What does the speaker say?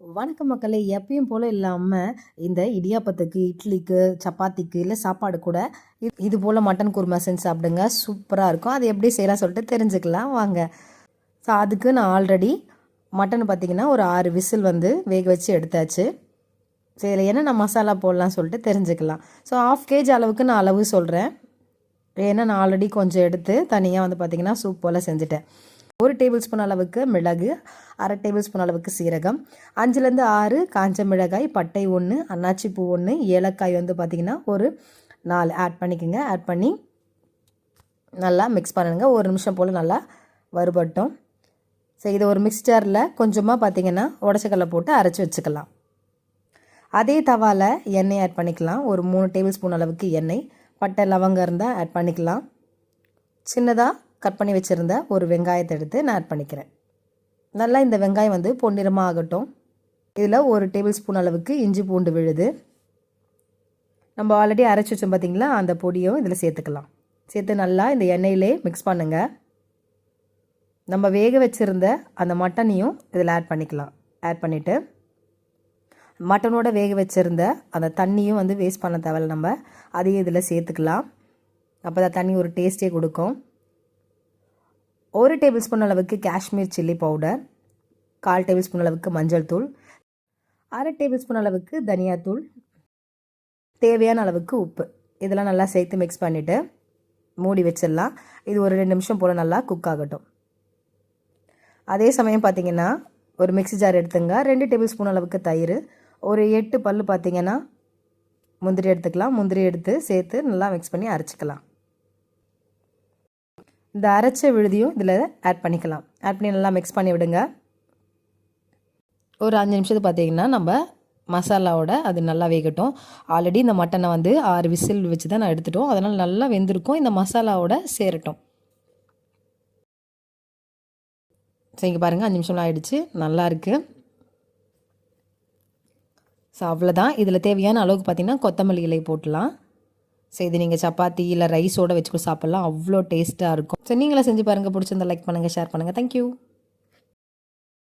வணக்கம் மக்களே. எப்பயும் போல் இல்லாமல் இந்த இடியாப்பத்துக்கு, இட்லிக்கு, சப்பாத்திக்கு இல்லை சாப்பாடு கூட இது போல் மட்டன் குருமா செஞ்சு சாப்பிடுங்க. சூப்பராக இருக்கும். அது எப்படி செய்யலாம் சொல்லிட்டு தெரிஞ்சுக்கலாம் வாங்க. ஸோ அதுக்கு நான் ஆல்ரெடி மட்டன் பார்த்திங்கன்னா ஒரு 6 விசில் வேக வச்சு எடுத்தாச்சு. சரி, இதில் என்னென்ன மசாலா போடலாம் சொல்லிட்டு தெரிஞ்சுக்கலாம். ஸோ 1/2 kg அளவுக்கு நான் அளவு சொல்கிறேன். ஏன்னா நான் ஆல்ரெடி கொஞ்சம் எடுத்து தனியாக பார்த்திங்கன்னா சூப் போல் செஞ்சுட்டேன். 1 டேபிள் ஸ்பூன் அளவுக்கு மிளகு, 1/2 டேபிள் ஸ்பூன் அளவுக்கு சீரகம், 5லேருந்து 6 காஞ்ச மிளகாய், பட்டை 1, அன்னாச்சி பூ 1, ஏலக்காய் பார்த்திங்கன்னா ஒரு 4 ஆட் பண்ணிக்கோங்க. ஆட் பண்ணி நல்லா மிக்ஸ் பண்ணுங்க. 1 நிமிஷம் போல் நல்லா வறுபட்டும். சரி, இதை ஒரு மிக்ஸ்சரில் கொஞ்சமாக பார்த்திங்கன்னா உடச்சக்கல்லை போட்டு அரைச்சி வச்சுக்கலாம். அதே தவாவில் எண்ணெய் ஆட் பண்ணிக்கலாம். ஒரு 3 டேபிள் ஸ்பூன் அளவுக்கு எண்ணெய், பட்டை லவங்கம் இருந்தால் ஆட் பண்ணிக்கலாம். சின்னதாக கட் பண்ணி வச்சுருந்த ஒரு வெங்காயத்தை எடுத்து நான் ஆட் பண்ணிக்கிறேன். நல்லா இந்த வெங்காயம் பொன்னிறமாக ஆகட்டும். இதில் 1 டேபிள் ஸ்பூன் அளவுக்கு இஞ்சி பூண்டு விழுது. நம்ம ஆல்ரெடி அரைச்சி வச்சோம் பார்த்திங்களா, அந்த பொடியும் இதில் சேர்த்துக்கலாம். சேர்த்து நல்லா இந்த எண்ணெயிலே மிக்ஸ் பண்ணுங்கள். நம்ம வேக வச்சுருந்த அந்த மட்டனையும் இதில் ஆட் பண்ணிக்கலாம். ஆட் பண்ணிவிட்டு மட்டனோட வேக வச்சுருந்த அந்த தண்ணியும் வேஸ்ட் பண்ண தேவையில்ல. நம்ம அதையும் இதில் சேர்த்துக்கலாம். அப்போ தான் தண்ணி ஒரு டேஸ்ட்டே கொடுக்கும். 1 டேபிள் ஸ்பூன் அளவுக்கு Kashmir chilli powder, 1/4 table spoon அளவுக்கு மஞ்சள் தூள், 1/2 டேபிள் ஸ்பூன் அளவுக்கு தனியாத்தூள், தேவையான அளவுக்கு உப்பு, இதெல்லாம் நல்லா சேர்த்து மிக்ஸ் பண்ணிவிட்டு மூடி வச்சிடலாம். இது ஒரு 2 நிமிஷம் போல் நல்லா குக் ஆகட்டும். அதே சமயம் பார்த்திங்கன்னா ஒரு மிக்ஸி ஜார் எடுத்துங்க. 2 டேபிள் ஸ்பூன் அளவுக்கு தயிர், ஒரு 8 பல் பார்த்திங்கன்னா முந்திரி எடுத்துக்கலாம். முந்திரி எடுத்து சேர்த்து நல்லா மிக்ஸ் பண்ணி அரைச்சிக்கலாம். இந்த அரைச்ச விழுதியும் இதில் ஆட் பண்ணிக்கலாம். ஆட் பண்ணி நல்லா மிக்ஸ் பண்ணி விடுங்க. ஒரு 5 நிமிஷத்துக்கு பார்த்திங்கன்னா நம்ம மசாலாவோட அது நல்லா வேகட்டும். ஆல்ரெடி இந்த மட்டனை 6 விசில் வச்சு தான் நான் எடுத்துட்டோம். அதனால் நல்லா வெந்திருக்கும். இந்த மசாலாவோட சேரட்டும். சரி, இங்கே பாருங்கள் 5 நிமிஷம்லாம் ஆகிடுச்சு. நல்லாயிருக்கு. ஸோ அவ்வளோதான். இதில் தேவையான அளவுக்கு பார்த்திங்கன்னா கொத்தமல்லி இலை போட்டலாம். ஸோ இது நீங்கள் சப்பாத்தி இல்லை ரைஸோடு வச்சு சாப்பிட்லாம். அவ்வளோ டேஸ்ட்டாக இருக்கும். ஸோ நீங்களே செஞ்சு பாருங்கள். பிடிச்சிருந்தா லைக் பண்ணுங்கள், ஷேர் பண்ணுங்கள். தேங்க்யூ.